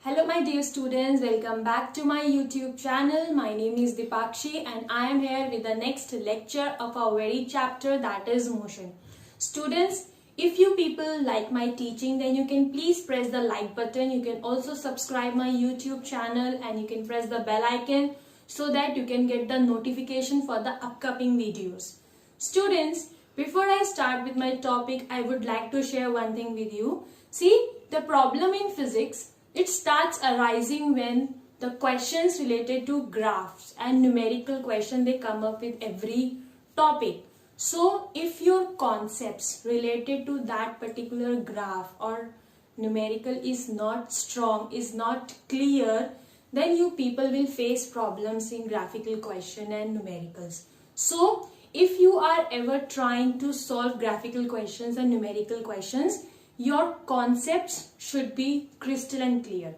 Hello my dear students, welcome back to my YouTube channel. My name is Dipakshi and I am here with the next lecture of our very chapter, that is motion. Students, if you people like my teaching, then you can please press the like button. You can also subscribe my YouTube channel and you can press the bell icon so that you can get the notification for the upcoming videos. Students, before I start with my topic, I would like to share one thing with you. See, the problem in physics, it starts arising when the questions related to graphs and numerical question, they come up with every topic. So if your concepts related to that particular graph or numerical is not strong, is not clear, then you people will face problems in graphical question and numericals. So if you are ever trying to solve graphical questions and numerical questions, your concepts should be crystal and clear.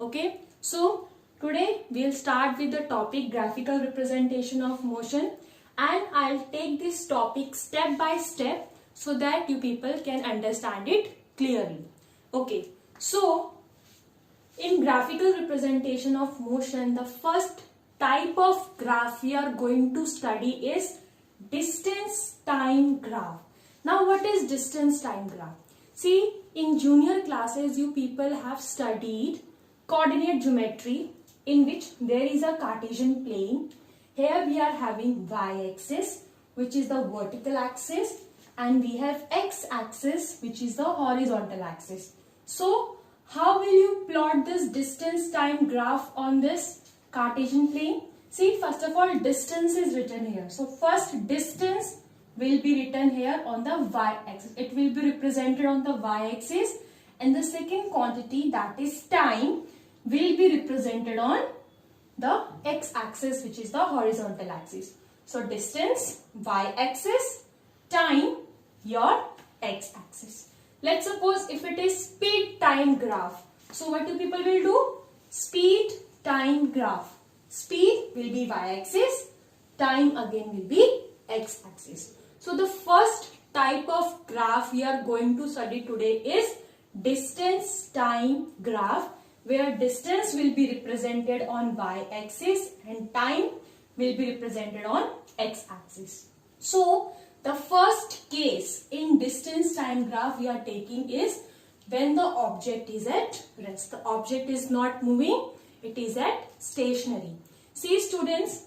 Okay, so today we'll start with the topic graphical representation of motion, and I'll take this topic step by step so that you people can understand it clearly. Okay, so in graphical representation of motion, the first type of graph we are going to study is distance time graph. Now what is distance time graph? See, in junior classes, you people have studied coordinate geometry, in which there is a Cartesian plane. Here we are having y-axis, which is the vertical axis, and we have x-axis, which is the horizontal axis. So, how will you plot this distance time graph on this Cartesian plane? See, first of all, distance is written here. So, first distance will be written here on the y-axis. It will be represented on the y-axis, and the second quantity, that is time, will be represented on the x-axis, which is the horizontal axis. So distance, y-axis, time, your x-axis. Let's suppose if it is speed time graph. So what do people will do? Speed time graph. Speed will be y-axis, time again will be x-axis. So the first type of graph we are going to study today is distance time graph, where distance will be represented on y-axis and time will be represented on x-axis. So the first case in distance time graph we are taking is when the object is at rest. The object is not moving, it is at stationary. See students,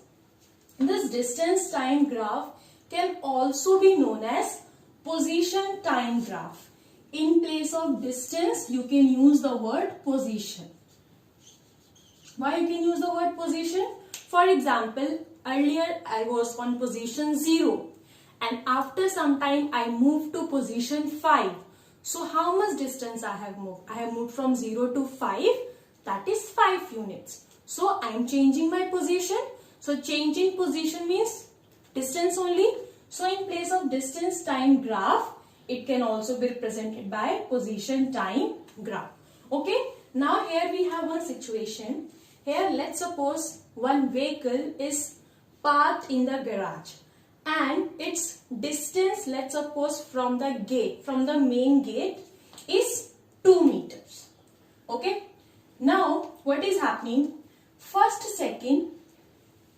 this distance time graph can also be known as position time graph. In place of distance, you can use the word position. Why you can use the word position? For example, earlier I was on position 0 and after some time I moved to position 5. So how much distance I have moved? I have moved from 0 to 5, that is 5 units. So I am changing my position. So changing position means distance only. So in place of distance time graph, it can also be represented by position time graph. Okay, now here we have one situation. Here let's suppose one vehicle is parked in the garage and its distance, let's suppose from the gate, from the main gate, is 2 meters. Okay, now what is happening? First second,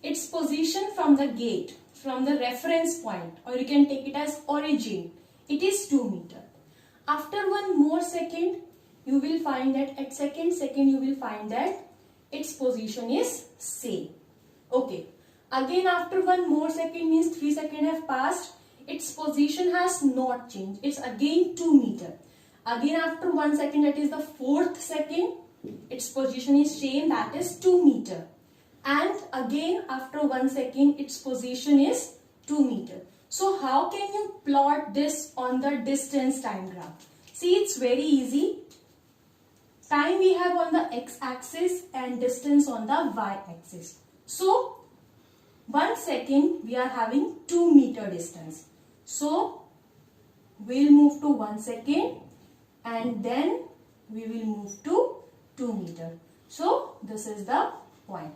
its position from the gate, from the reference point, or you can take it as origin, it is 2 meters. After one more second, you will find that at second you will find that its position is same. Okay. Again after one more second, means 3 seconds have passed, its position has not changed. It's again 2 meters. Again after 1 second, that is the 4th second, its position is same, that is 2 meters. And again after 1 second, its position is 2 meters. So how can you plot this on the distance time graph? See, it's very easy. Time we have on the x-axis and distance on the y-axis. So 1 second we are having 2 meter distance. So we'll move to 1 second and then we will move to 2 meters. So this is the point.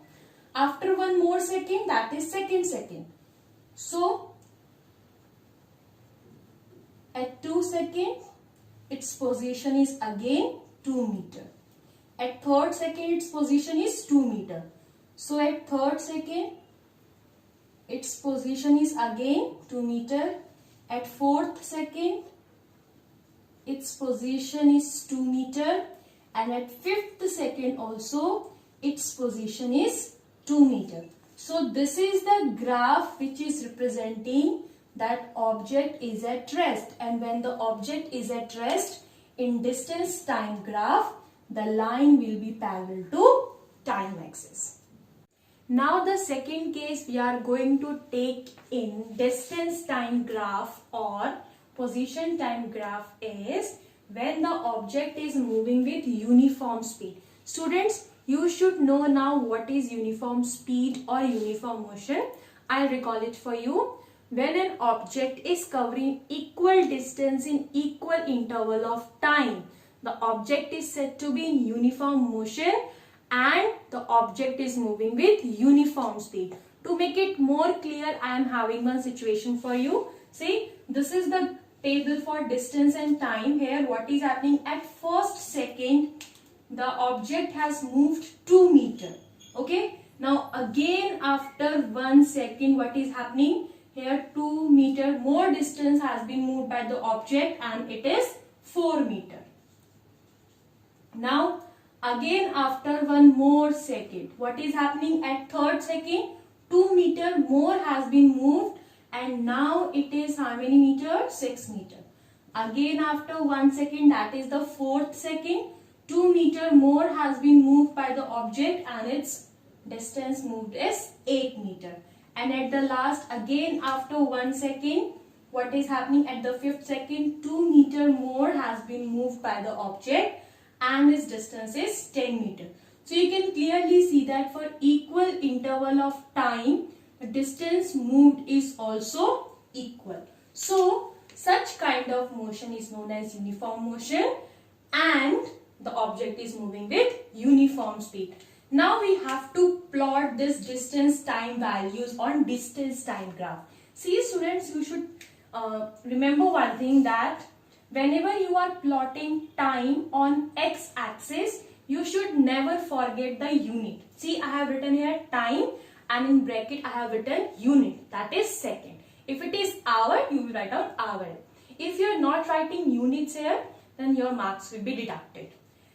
After one more second, that is second. So at 2 seconds, its position is again 2 meters. At third second its position is 2 meter. So at third second its position is again 2 meter. At fourth second its position is 2 meter, and at fifth second also its position is 2 meter. So this is the graph which is representing that object is at rest, and when the object is at rest in distance time graph, the line will be parallel to time axis. Now the second case we are going to take in distance time graph or position time graph is when the object is moving with uniform speed. Students, you should know now what is uniform speed or uniform motion. I'll recall it for you. When an object is covering equal distance in equal interval of time, the object is said to be in uniform motion and the object is moving with uniform speed. To make it more clear, I am having one situation for you. See, this is the table for distance and time. Here what is happening at first second, the object has moved 2 meter. Okay. Now again after 1 second, what is happening? Here 2 meter more distance has been moved by the object and it is 4 meter. Now again after 1 more second, what is happening at third second? 2 meter more has been moved and now it is how many meter? 6 meter. Again after 1 second, that is the fourth second, 2 meter more has been moved by the object and its distance moved is 8 meter. And at the last, again after 1 second, what is happening at the fifth second? 2 meter more has been moved by the object and its distance is 10 meter. So you can clearly see that for equal interval of time, the distance moved is also equal. So such kind of motion is known as uniform motion and the object is moving with uniform speed. Now we have to plot this distance time values on distance time graph. See students, you should remember one thing, that whenever you are plotting time on x-axis, you should never forget the unit. See, I have written here time and in bracket I have written unit, that is second. If it is hour, you will write down hour. If you are not writing units here, then your marks will be deducted.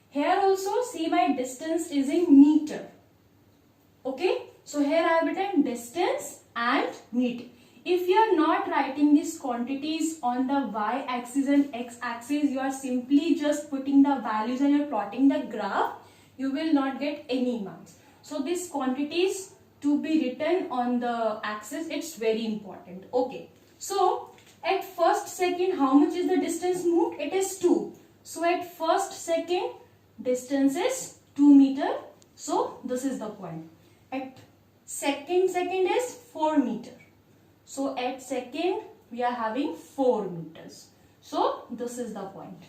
Here also, see, my distance is in meter. Okay, so here I have written distance and meter. If you are not writing these quantities on the y-axis and x-axis, you are simply just putting the values and you are plotting the graph, you will not get any marks. So these quantities to be written on the axis, it's very important. Okay, so at first second, how much is the distance moved? It is 2. So at first second, distance is 2 meter. So this is the point. At second is 4 meter. So at second we are having 4 meters. So this is the point.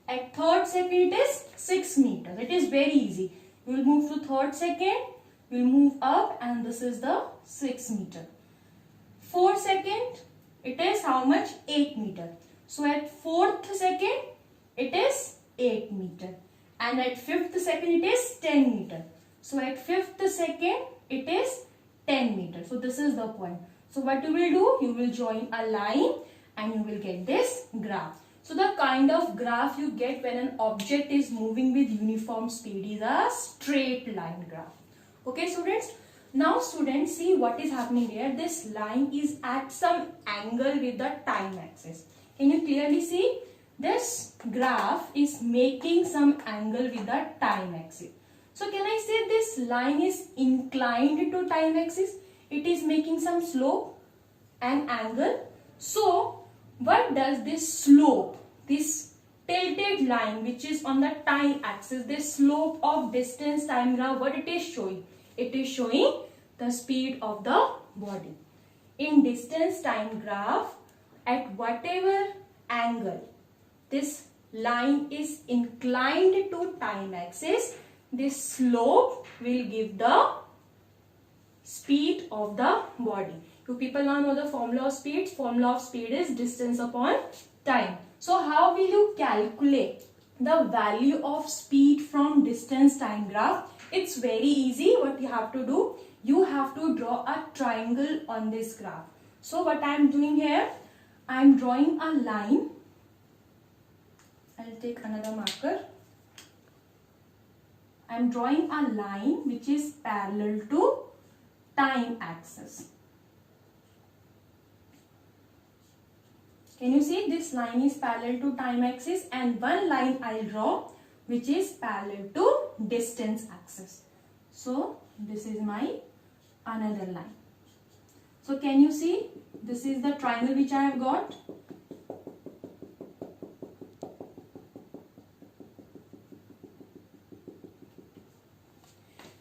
At third second it is 6 meters. It is very easy. We will move to third second. We will move up and this is the 6 meter. Fourth second it is how much? 8 meter. So at fourth second it is 8 meter. And at fifth second it is 10 meter. So at fifth second it is 10 meter. So this is the point. So what you will do? You will join a line and you will get this graph. So the kind of graph you get when an object is moving with uniform speed is a straight line graph. Okay students? Now students, see what is happening here. This line is at some angle with the time axis. Can you clearly see? This graph is making some angle with the time axis. So can I say this line is inclined to time axis? It is making some slope and angle. So what does this slope, this tilted line which is on the time axis, this slope of distance time graph, what it is showing? It is showing the speed of the body. In distance time graph, at whatever angle this line is inclined to time axis, this slope will give the speed of the body. You people now know the formula of speed. Formula of speed is distance upon time. So how will you calculate the value of speed from distance time graph, it's very easy. What you have to do, you have to draw a triangle on this graph. So what I am doing here, I am drawing a line. I'll take another marker. I am drawing a line which is parallel to time axis. Can you see this line is parallel to time axis, and one line I'll draw which is parallel to distance axis. So this is my another line. So can you see this is the triangle which I have got.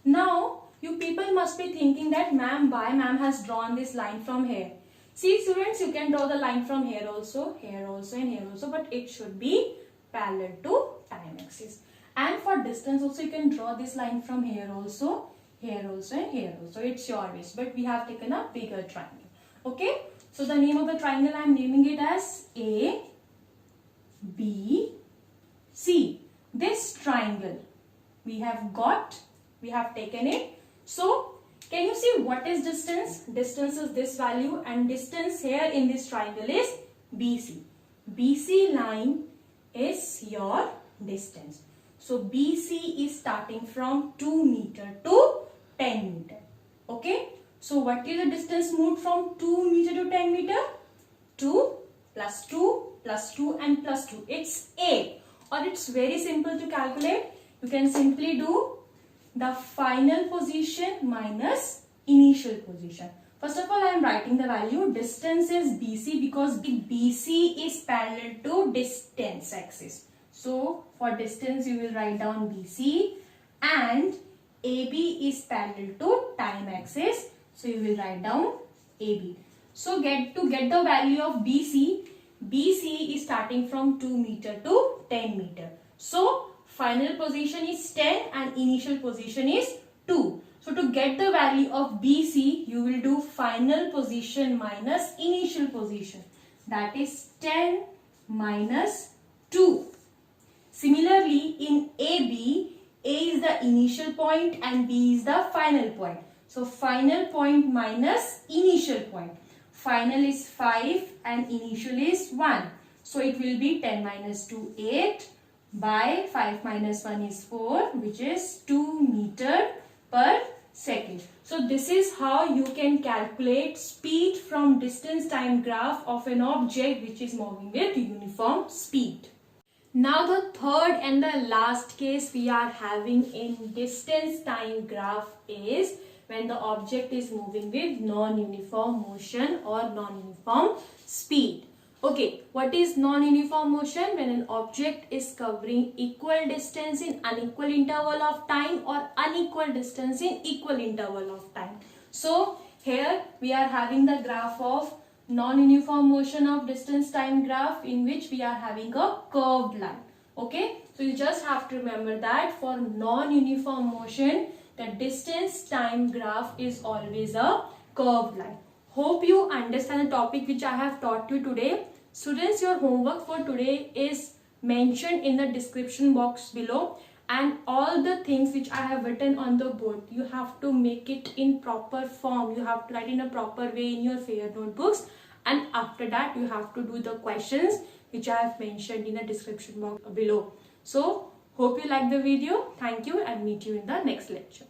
Now you people must be thinking that ma'am, why ma'am has drawn this line from here. See students, you can draw the line from here also and here also, but it should be parallel to time axis. And for distance also you can draw this line from here also and here also. It's your wish, but we have taken a bigger triangle. Okay, so the name of the triangle I am naming it as A, B, C. This triangle we have taken it. So can you see what is distance? Distance is this value, and distance here in this triangle is BC. BC line is your distance. So BC is starting from 2 meter to 10 meter. Okay. So what is the distance moved from 2 meter to 10 meter? 2 plus 2 plus 2 and plus 2. It's 8. Or it's very simple to calculate. You can simply do the final position minus initial position. First of all, I am writing the value. Distance is BC because BC is parallel to distance axis. So for distance you will write down BC, and AB is parallel to time axis. So you will write down AB. So get the value of BC. BC is starting from 2 meter to 10 meter. So final position is 10 and initial position is 2. So to get the value of BC, you will do final position minus initial position. That is 10 minus 2. Similarly, in AB, A is the initial point and B is the final point. So final point minus initial point. Final is 5 and initial is 1. So it will be 10 minus 2, 8. By 5 minus 1 is 4, which is 2 meter per second. So this is how you can calculate speed from distance time graph of an object which is moving with uniform speed. Now the third and the last case we are having in distance time graph is when the object is moving with non-uniform motion or non-uniform speed. Okay, what is non-uniform motion? When an object is covering equal distance in unequal interval of time or unequal distance in equal interval of time. So here we are having the graph of non-uniform motion of distance time graph, in which we are having a curved line. Okay, so you just have to remember that for non-uniform motion, the distance time graph is always a curved line. Hope you understand the topic which I have taught you today. Students, your homework for today is mentioned in the description box below, and all the things which I have written on the board, you have to make it in proper form. You have to write in a proper way in your fair notebooks, and after that you have to do the questions which I have mentioned in the description box below. So hope you like the video. Thank you and meet you in the next lecture.